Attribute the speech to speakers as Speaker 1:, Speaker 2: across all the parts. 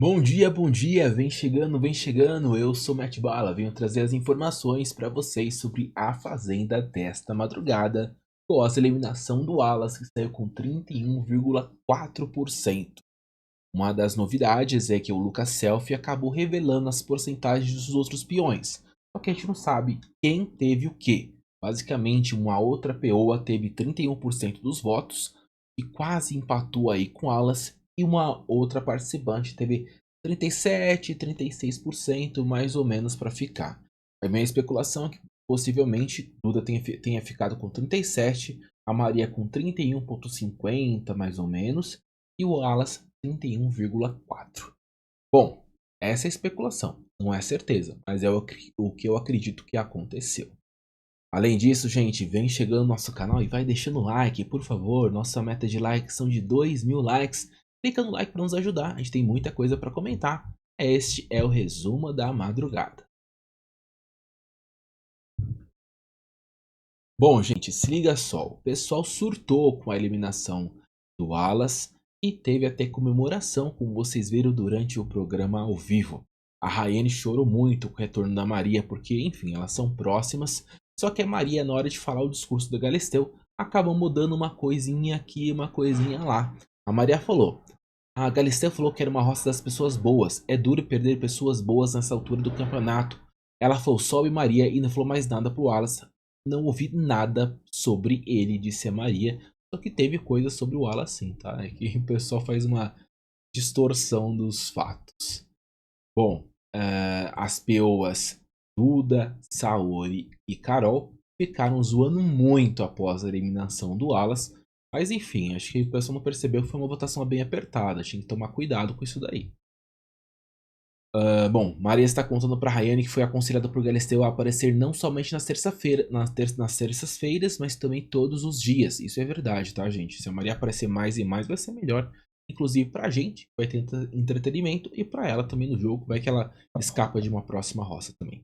Speaker 1: Bom dia, vem chegando, eu sou Matt Bala, venho trazer as informações para vocês sobre a Fazenda desta madrugada, após a eliminação do Wallace, que saiu com 31,4%. Uma das novidades é que o Lucas Selfie acabou revelando as porcentagens dos outros peões, só que a gente não sabe quem teve o quê. Basicamente, uma outra peoa teve 31% dos votos, e quase empatou aí com Wallace, e uma outra participante teve 37, 36% mais ou menos para ficar. A minha especulação é que possivelmente Duda tenha ficado com 37%, a Maria com 31,50% mais ou menos, e o Wallace 31,4%. Bom, essa é a especulação, não é certeza, mas é o que eu acredito que aconteceu. Além disso, gente, vem chegando no nosso canal e vai deixando o like, por favor. Nossa meta de likes são de 2.000 likes. Clica no like para nos ajudar, a gente tem muita coisa para comentar. Este é o resumo da madrugada. Bom, gente, se liga só. O pessoal surtou com a eliminação do Wallace e teve até comemoração, como vocês viram durante o programa ao vivo. A Rayane chorou muito com o retorno da Maria, porque, enfim, elas são próximas. Só que a Maria, na hora de falar o discurso da Galisteu, acabou mudando uma coisinha aqui, uma coisinha lá. A Maria falou: a Galisteu falou que era uma roça das pessoas boas. É duro perder pessoas boas nessa altura do campeonato. Ela falou: sobe Maria, e não falou mais nada pro Wallace. Não ouvi nada sobre ele, disse a Maria. Só que teve coisas sobre o Wallace sim, tá? É que o pessoal faz uma distorção dos fatos. Bom, as peoas Duda, Saori e Carol ficaram zoando muito após a eliminação do Wallace. Mas enfim, acho que o pessoal não percebeu que foi uma votação bem apertada. Tinha que tomar cuidado com isso daí. Bom, Maria está contando para Rayane que foi aconselhada por Galisteu a aparecer não somente nas terças-feiras, mas também todos os dias. Isso é verdade, tá, gente? Se a Maria aparecer mais e mais, vai ser melhor. Inclusive pra gente, vai ter entretenimento, e pra ela também no jogo, vai que ela escapa de uma próxima roça também.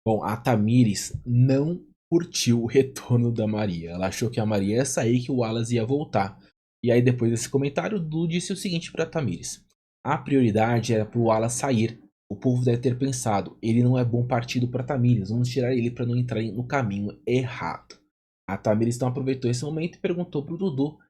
Speaker 1: Bom, a Tamires não curtiu o retorno da Maria. Ela achou que a Maria ia sair, que o Wallace ia voltar. E aí, depois desse comentário, o Du disse o seguinte para Tamires: a prioridade era para o Wallace sair. O povo deve ter pensado: ele não é bom partido para Tamires, vamos tirar ele para não entrar no caminho errado. A Tamires então aproveitou esse momento e perguntou para o Dudu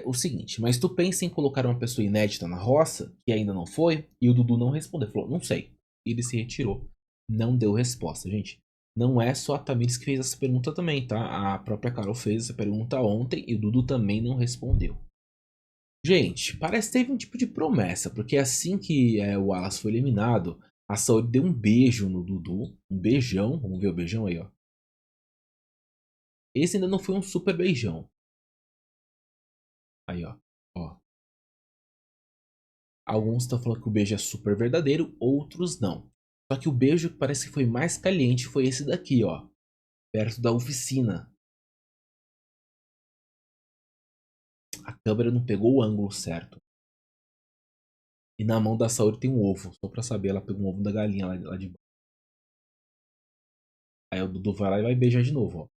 Speaker 1: o seguinte: mas tu pensa em colocar uma pessoa inédita na roça, que ainda não foi? E o Dudu não respondeu, falou: não sei. E ele se retirou. Não deu resposta, gente. Não é só a Tamires que fez essa pergunta também, tá? A própria Carol fez essa pergunta ontem e o Dudu também não respondeu. Gente, parece que teve um tipo de promessa, porque assim que o Wallace foi eliminado, a Saori deu um beijo no Dudu, um beijão, vamos ver o beijão aí, ó. Esse ainda não foi um super beijão. Aí, ó. Alguns estão falando que o beijo é super verdadeiro, outros não. Só que o beijo que parece que foi mais caliente foi esse daqui, ó. Perto da oficina. A câmera não pegou o ângulo certo. E na mão da Saori tem um ovo. Só pra saber, ela pegou um ovo da galinha lá de baixo. Aí o Dudu vai lá e vai beijar de novo, ó.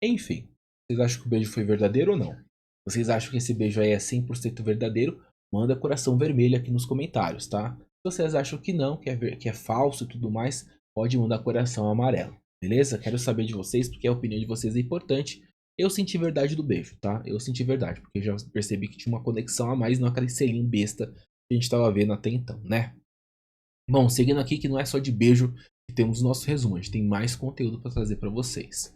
Speaker 1: Enfim, vocês acham que o beijo foi verdadeiro ou não? Vocês acham que esse beijo aí é 100% verdadeiro? Manda coração vermelho aqui nos comentários, tá? Se vocês acham que não, que é falso e tudo mais, pode mandar coração amarelo, beleza? Quero saber de vocês, porque a opinião de vocês é importante. Eu senti verdade do beijo, tá? Eu senti verdade, porque eu já percebi que tinha uma conexão a mais, não aquele selinho besta que a gente tava vendo até então, né? Bom, seguindo aqui que não é só de beijo que temos o nosso resumo, a gente tem mais conteúdo para trazer para vocês.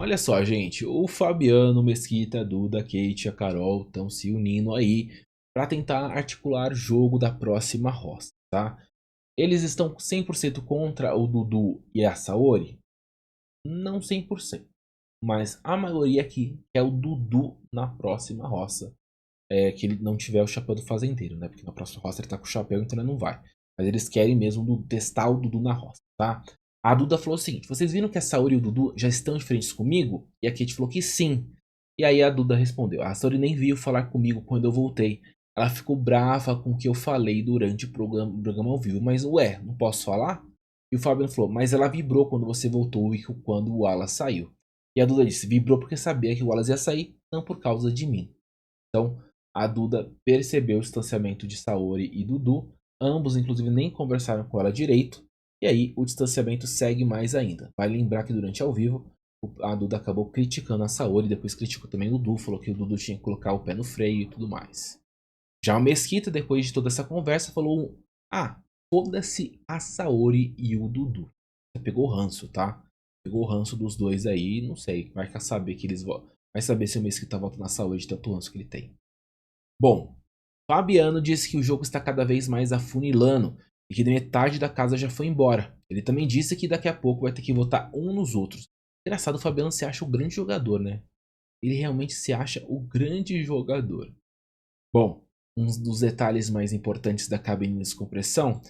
Speaker 1: Olha só, gente, o Fabiano, Mesquita, a Duda, a Kate e a Carol estão se unindo aí para tentar articular o jogo da próxima roça, tá? Eles estão 100% contra o Dudu e a Saori? Não 100%, mas a maioria aqui quer o Dudu na próxima roça. Que ele não tiver o chapéu do fazendeiro, né? Porque na próxima roça ele tá com o chapéu, então ele não vai. Mas eles querem mesmo testar o Dudu na roça, tá? A Duda falou o seguinte: vocês viram que a Saori e o Dudu já estão de frente comigo? E a Kate falou que sim. E aí a Duda respondeu: a Saori nem veio falar comigo quando eu voltei. Ela ficou brava com o que eu falei durante o programa ao vivo. Mas ué, não posso falar? E o Fabiano falou: mas ela vibrou quando você voltou e quando o Wallace saiu. E a Duda disse: vibrou porque sabia que o Wallace ia sair, não por causa de mim. Então, a Duda percebeu o distanciamento de Saori e Dudu. Ambos, inclusive, nem conversaram com ela direito. E aí o distanciamento segue mais ainda. Vale lembrar que durante ao vivo, a Duda acabou criticando a Saori, depois criticou também o Dudu, falou que o Dudu tinha que colocar o pé no freio e tudo mais. Já o Mesquita, depois de toda essa conversa, falou: ah, foda-se a Saori e o Dudu. Pegou o ranço, tá? Pegou o ranço dos dois aí, não sei. Vai saber que eles vão. Vai saber se o Mesquita volta na Saori de tanto ranço que ele tem. Bom, Fabiano disse que o jogo está cada vez mais afunilando e que metade da casa já foi embora. Ele também disse que daqui a pouco vai ter que votar um nos outros. Engraçado, o Fabiano se acha o grande jogador, né? Ele realmente se acha o grande jogador. Bom, um dos detalhes mais importantes da cabine de descompressão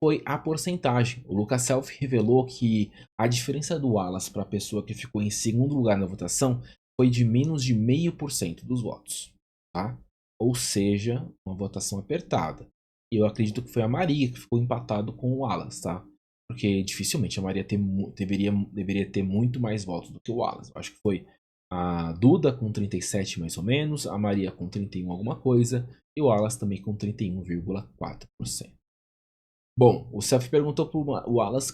Speaker 1: foi a porcentagem. O Lucas Self revelou que a diferença do Wallace para a pessoa que ficou em segundo lugar na votação foi de menos de 0,5% dos votos. Tá? Ou seja, uma votação apertada. E eu acredito que foi a Maria que ficou empatado com o Wallace, tá? Porque dificilmente a Maria deveria ter muito mais votos do que o Wallace. Eu acho que foi a Duda com 37 mais ou menos, a Maria com 31 alguma coisa e o Wallace também com 31,4%. Bom, o Self perguntou pro Wallace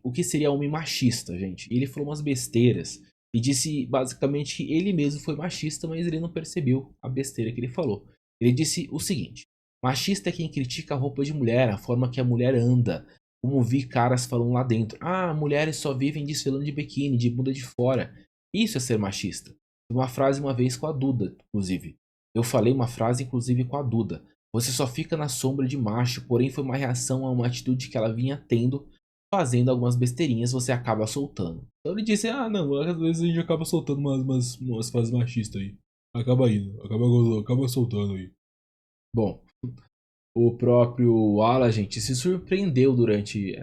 Speaker 1: o que seria homem machista, gente. E ele falou umas besteiras e disse basicamente que ele mesmo foi machista, mas ele não percebeu a besteira que ele falou. Ele disse o seguinte: machista é quem critica a roupa de mulher, a forma que a mulher anda. Como vi caras falando lá dentro: ah, mulheres só vivem desfilando de biquíni, de bunda de fora. Isso é ser machista. Uma frase uma vez com a Duda, inclusive. Eu falei uma frase, inclusive, com a Duda. Você só fica na sombra de macho, porém foi uma reação a uma atitude que ela vinha tendo, fazendo algumas besteirinhas, você acaba soltando. Então ele disse, ah não, às vezes a gente acaba soltando umas frases machistas aí. Acaba indo, acaba soltando aí. Bom, o próprio Ala, gente, se surpreendeu durante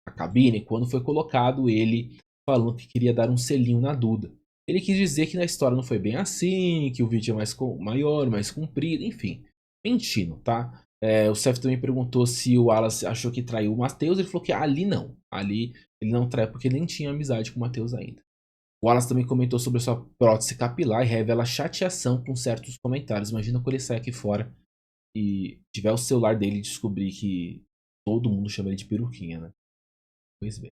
Speaker 1: a cabine quando foi colocado ele falando que queria dar um selinho na Duda. Ele quis dizer que na história não foi bem assim, que o vídeo é maior, mais comprido, enfim. Mentindo, tá? O Seth também perguntou se o Wallace achou que traiu o Matheus. Ele falou que ali não. Ali ele não traiu porque ele nem tinha amizade com o Matheus ainda. O Wallace também comentou sobre a sua prótese capilar e revela chateação com certos comentários. Imagina quando ele sai aqui fora e tiver o celular dele e descobrir que todo mundo chama ele de peruquinha, né? Pois bem.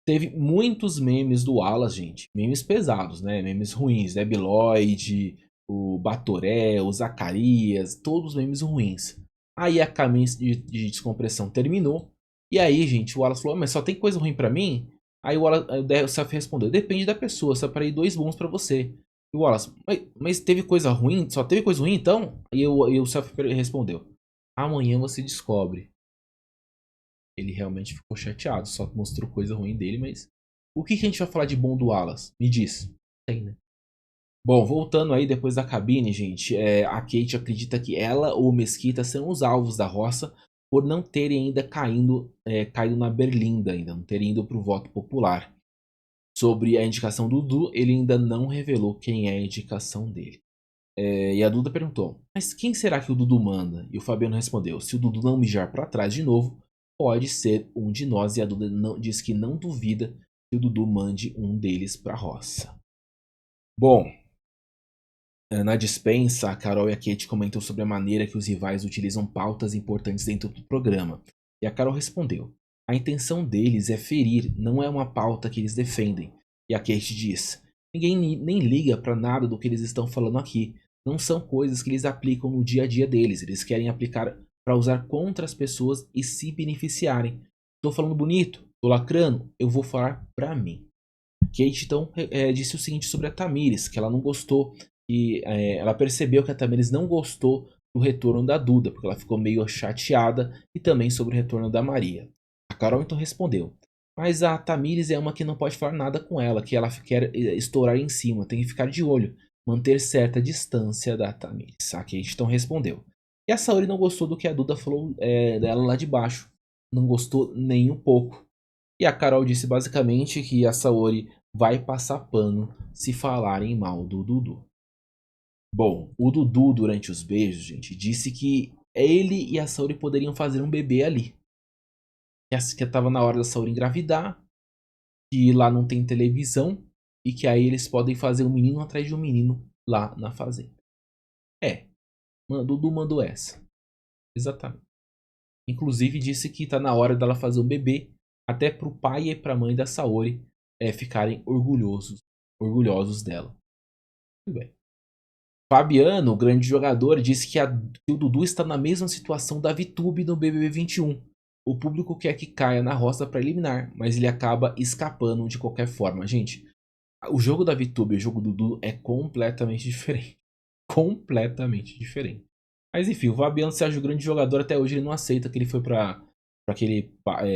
Speaker 1: Teve muitos memes do Wallace, gente. Memes pesados, né? Memes ruins. Debi Lloyd, o Batoré, o Zacarias, todos memes ruins. Aí a caminho de descompressão terminou. E aí, gente, o Wallace falou, mas só tem coisa ruim pra mim? Aí o Seth respondeu, depende da pessoa, separei dois bons pra você. E o Wallace, mas teve coisa ruim? Só teve coisa ruim então? E o Seth respondeu, amanhã você descobre. Ele realmente ficou chateado, só mostrou coisa ruim dele, mas o que a gente vai falar de bom do Wallace? Me diz. Tem, né? Bom, voltando aí depois da cabine, gente, a Kate acredita que ela ou o Mesquita são os alvos da roça por não terem ainda caído na berlinda, ainda não terem ido para o voto popular. Sobre a indicação do Dudu, ele ainda não revelou quem é a indicação dele. E a Duda perguntou, mas quem será que o Dudu manda? E o Fabiano respondeu, se o Dudu não mijar para trás de novo, pode ser um de nós. E a Duda diz que não duvida que o Dudu mande um deles para a roça. Bom, na dispensa, a Carol e a Kate comentam sobre a maneira que os rivais utilizam pautas importantes dentro do programa. E a Carol respondeu: a intenção deles é ferir, não é uma pauta que eles defendem. E a Kate diz: ninguém nem liga para nada do que eles estão falando aqui. Não são coisas que eles aplicam no dia a dia deles. Eles querem aplicar para usar contra as pessoas e se beneficiarem. Estou falando bonito, estou lacrando, eu vou falar para mim. Kate então disse o seguinte sobre a Tamires, que ela não gostou e ela percebeu que a Tamires não gostou do retorno da Duda, porque ela ficou meio chateada, e também sobre o retorno da Maria. A Carol então respondeu: mas a Tamires é uma que não pode falar nada com ela, que ela quer estourar em cima, tem que ficar de olho, manter certa distância da Tamires. A Kate então respondeu. E a Saori não gostou do que a Duda falou dela lá de baixo, não gostou nem um pouco. E a Carol disse basicamente que a Saori vai passar pano se falarem mal do Dudu. Bom, o Dudu, durante os beijos, gente, disse que ele e a Saori poderiam fazer um bebê ali. Que estava na hora da Saori engravidar, que lá não tem televisão e que aí eles podem fazer um menino atrás de um menino lá na fazenda. É, Dudu mandou essa. Exatamente. Inclusive disse que tá na hora dela fazer um bebê, até pro pai e pra mãe da Saori ficarem orgulhosos dela. Tudo bem. Fabiano, o grande jogador, disse que o Dudu está na mesma situação da VTube no BBB 21. O público quer que caia na roça para eliminar, mas ele acaba escapando de qualquer forma. Gente, o jogo da VTube e o jogo do Dudu é completamente diferente. Completamente diferente. Mas enfim, o Fabiano se acha o grande jogador, até hoje ele não aceita que ele foi para aquele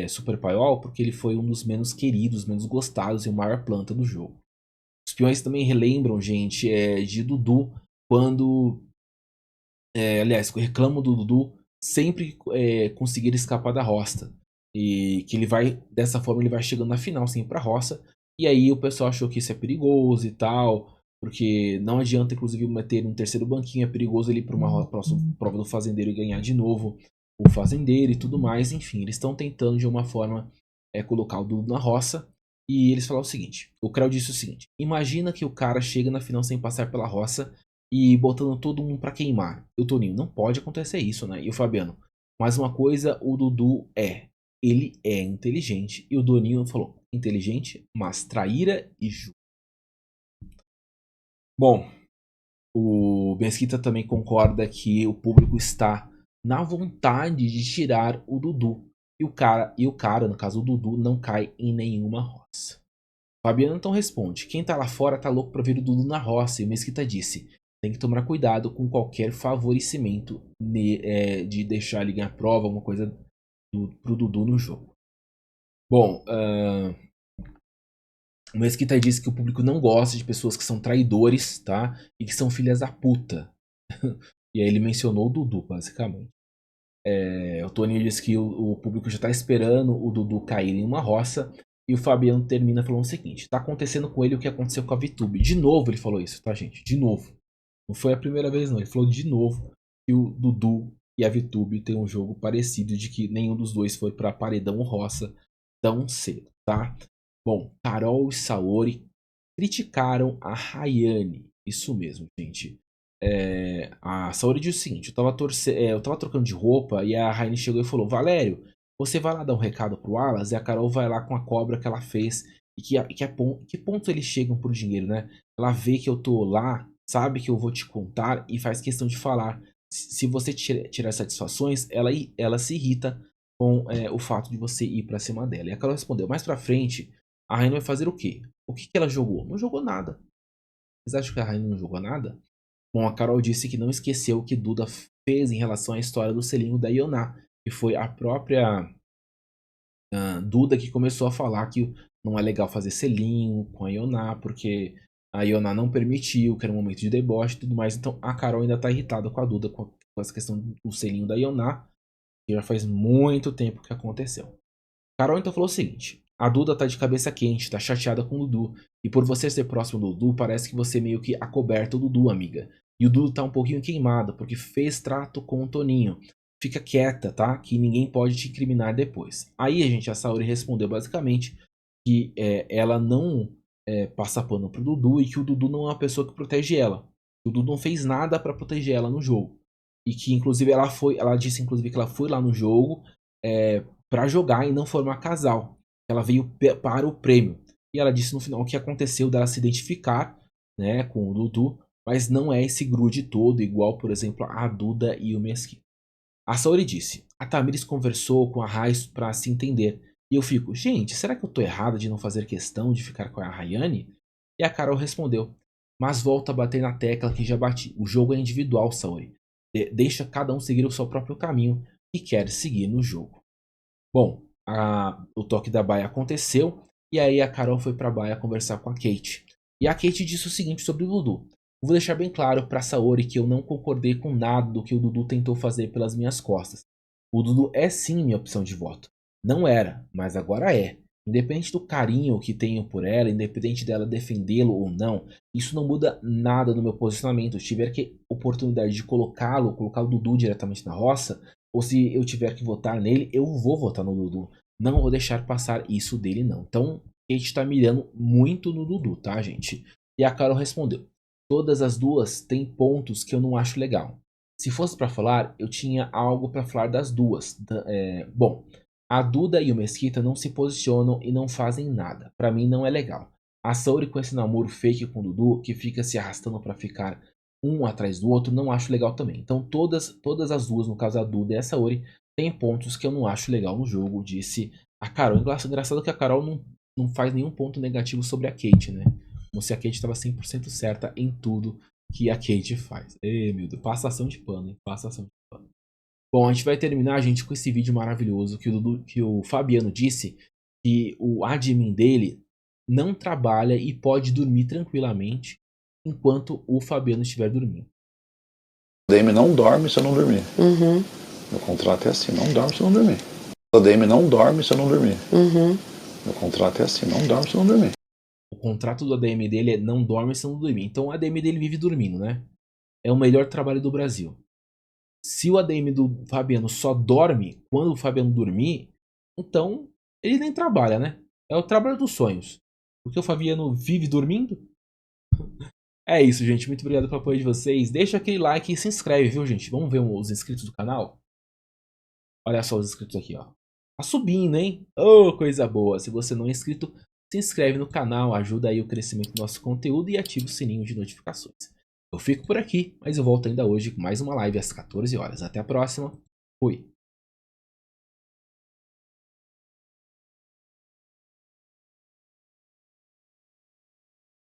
Speaker 1: Super Paiol, porque ele foi um dos menos queridos, menos gostados e o maior planta do jogo. Os peões também relembram, gente, de Dudu, quando, aliás, reclamam do Dudu sempre conseguir escapar da roça. E que ele vai, dessa forma, ele vai chegando na final, sempre pra roça. E aí o pessoal achou que isso é perigoso e tal, porque não adianta, inclusive, meter um terceiro banquinho, é perigoso ele ir pra uma próxima prova do fazendeiro e ganhar de novo o fazendeiro e tudo mais. Enfim, eles estão tentando de uma forma colocar o Dudu na roça. E eles falaram o seguinte: o Creu disse o seguinte: imagina que o cara chega na final sem passar pela roça e botando todo mundo pra queimar. E o Toninho, não pode acontecer isso, né? E o Fabiano, mais uma coisa, o Dudu ele é inteligente. E o Doninho falou: inteligente, mas traíra e justo. Bom, o Mesquita também concorda que o público está na vontade de tirar o Dudu. E o cara, no caso o Dudu, não cai em nenhuma roça. Fabiano então responde: quem tá lá fora tá louco pra ver o Dudu na roça. E o Mesquita disse: tem que tomar cuidado com qualquer favorecimento de deixar ele ganhar prova, alguma coisa pro Dudu no jogo. Bom, o Mesquita disse que o público não gosta de pessoas que são traidores, tá? E que são filhas da puta. E aí ele mencionou o Dudu, basicamente. O Toninho disse que o público já tá esperando o Dudu cair em uma roça. E o Fabiano termina falando o seguinte: tá acontecendo com ele o que aconteceu com a VTube. De novo ele falou isso, tá, gente? De novo. Não foi a primeira vez, não. Ele falou de novo que o Dudu e a VTube tem um jogo parecido, de que nenhum dos dois foi pra paredão ou roça tão cedo, tá? Bom, Carol e Saori criticaram a Rayane. Isso mesmo, gente. A Saori disse o seguinte: eu tava trocando de roupa e a Rayane chegou e falou: Valério, você vai lá dar um recado pro Alas? E a Carol vai lá com a cobra que ela fez. E que ponto eles chegam por dinheiro, né? Ela vê que eu tô lá, sabe que eu vou te contar e faz questão de falar. Se você tirar satisfações, ela se irrita com o fato de você ir pra cima dela. E a Carol respondeu: mais pra frente, a Rainha vai fazer o quê? O que ela jogou? Não jogou nada. Vocês acham que a Rainha não jogou nada? Bom, a Carol disse que não esqueceu o que Duda fez em relação à história do selinho da Ioná, que foi a própria Duda que começou a falar que não é legal fazer selinho com a Ioná, porque a Ioná não permitiu, que era um momento de deboche e tudo mais. Então a Carol ainda tá irritada com a Duda com essa questão do selinho da Ioná, que já faz muito tempo que aconteceu. Carol então falou o seguinte: a Duda tá de cabeça quente, tá chateada com o Dudu. E por você ser próximo do Dudu, parece que você meio que acoberta o Dudu, amiga. E o Dudu tá um pouquinho queimado, porque fez trato com o Toninho. Fica quieta, tá? Que ninguém pode te incriminar depois. Aí, a Saori respondeu basicamente que ela não passa pano pro Dudu e que o Dudu não é uma pessoa que protege ela. O Dudu não fez nada para proteger ela no jogo. E que, inclusive, ela disse inclusive que ela foi lá no jogo para jogar e não formar casal. Ela veio para o prêmio. E ela disse no final o que aconteceu dela se identificar, né, com o Dudu, mas não é esse grude todo, igual, por exemplo, a Duda e o Mesquita. A Saori disse: a Tamires conversou com a Raiz para se entender. E eu fico: gente, será que eu tô errada de não fazer questão de ficar com a Rayane? E a Carol respondeu: mas volta a bater na tecla que já bati. O jogo é individual, Saori. Deixa cada um seguir o seu próprio caminho que quer seguir no jogo. Bom, o toque da baia aconteceu e aí a Carol foi pra baia conversar com a Kate. E a Kate disse o seguinte sobre o Dudu: vou deixar bem claro pra Saori que eu não concordei com nada do que o Dudu tentou fazer pelas minhas costas. O Dudu é sim minha opção de voto. Não era, mas agora é. Independente do carinho que tenho por ela, independente dela defendê-lo ou não, isso não muda nada no meu posicionamento. Se tiver que oportunidade de colocar o Dudu diretamente na roça, ou se eu tiver que votar nele, eu vou votar no Dudu. Não vou deixar passar isso dele, não. Então, a gente tá mirando muito no Dudu, tá, gente? E a Carol respondeu: todas as duas têm pontos que eu não acho legal. Se fosse para falar, eu tinha algo para falar das duas. Bom, a Duda e o Mesquita não se posicionam e não fazem nada. Para mim não é legal. A Saori com esse namoro fake com o Dudu, que fica se arrastando para ficar um atrás do outro, não acho legal também. Então todas as duas, no caso a Duda e a Saori, tem pontos que eu não acho legal no jogo, disse a Carol. Engraçado que a Carol não faz nenhum ponto negativo sobre a Kate, né? Como se a Kate estava 100% certa em tudo que a Kate faz. Ei, meu Deus, passação de pano, hein? Passação de pano. Bom, a gente vai terminar, gente, com esse vídeo maravilhoso que o Fabiano disse que o admin dele não trabalha e pode dormir tranquilamente enquanto o Fabiano estiver dormindo.
Speaker 2: O ADM não dorme se eu não dormir.
Speaker 3: Uhum.
Speaker 2: Meu contrato é assim, não dorme se eu não dormir. O ADM não dorme se eu não dormir.
Speaker 3: Uhum.
Speaker 2: Meu contrato é assim, não dorme se eu não dormir.
Speaker 1: O contrato do ADM dele é não dorme se não dormir. Então o ADM dele vive dormindo, né? É o melhor trabalho do Brasil. Se o ADM do Fabiano só dorme quando o Fabiano dormir, então ele nem trabalha, né? É o trabalho dos sonhos. Porque o Fabiano vive dormindo. É isso, gente. Muito obrigado pelo apoio de vocês. Deixa aquele like e se inscreve, viu, gente? Vamos ver os inscritos do canal? Olha só os inscritos aqui, ó. Tá subindo, hein? Oh, coisa boa. Se você não é inscrito, se inscreve no canal, ajuda aí o crescimento do nosso conteúdo e ativa o sininho de notificações. Eu fico por aqui, mas eu volto ainda hoje com mais uma live às 14 horas. Até a próxima. Fui.